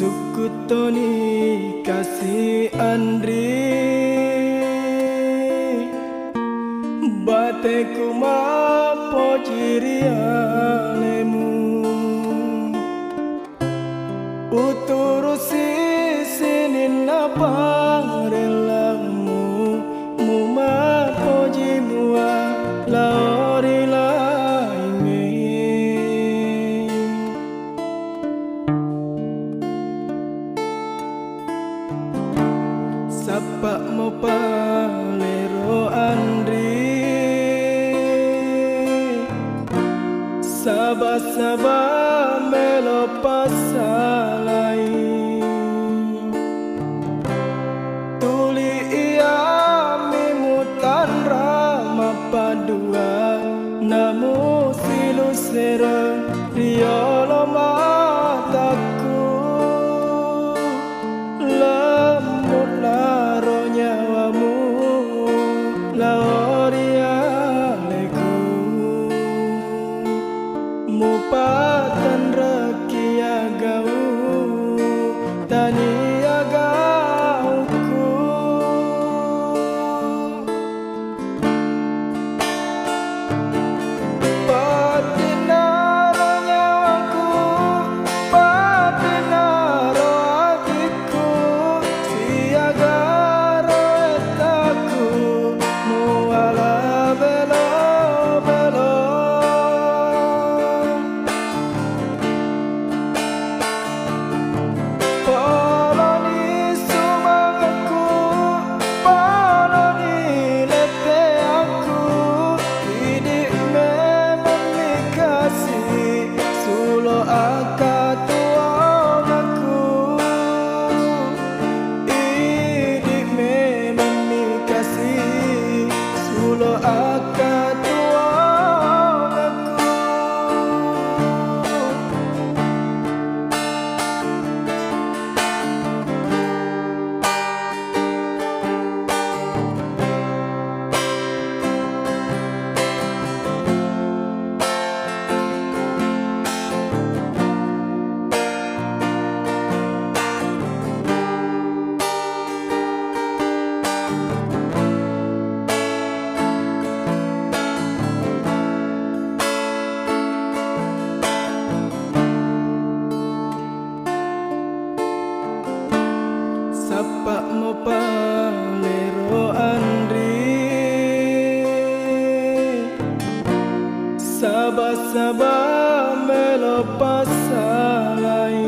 Sukutoni kasih Andri bateku mapo cirialemu uturusi sinin apa relamu muma poji mua laori lainge sapa mo palero Andri saba-saba melo pasalai tuli ia mimutan rama padua namu silu sera riolo mataku lembut laro nyawamu laoria leku mupatan rakia gau tani agauku patinaro nyawaku patinaro hatiku siagaro etaku muala belo belo poloni sumangaku poloni lete aku hidup memang dikasih sulo akatuang aku hidup memang dikasih sulo akatuang aku sapa mo palero Andri saba-saba melo pasalai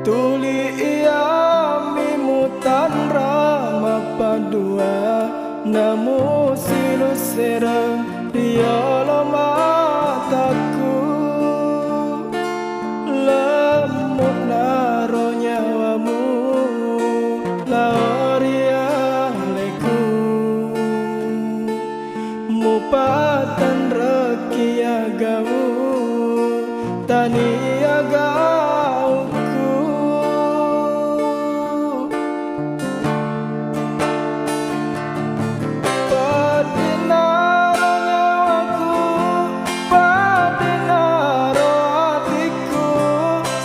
tuli ia mimutan rama padua namu silu sera riolo mataku lemut laro nyawamu laoria leku mupatan rakia gau tani agauku patinaro nyawaku patinaro hatiku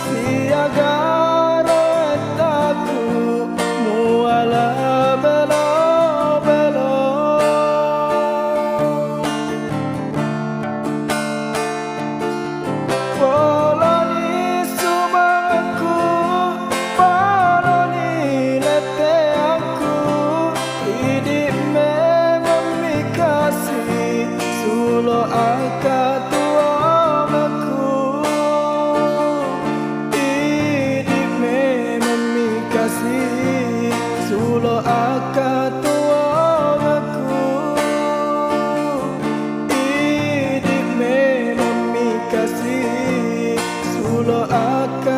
siagaro etaku muala belo belo poloni sumangaku poloni lete aku hidup memang dikasih sulo akatuang aku hidup memang dikasih sulo akatuang aku doakan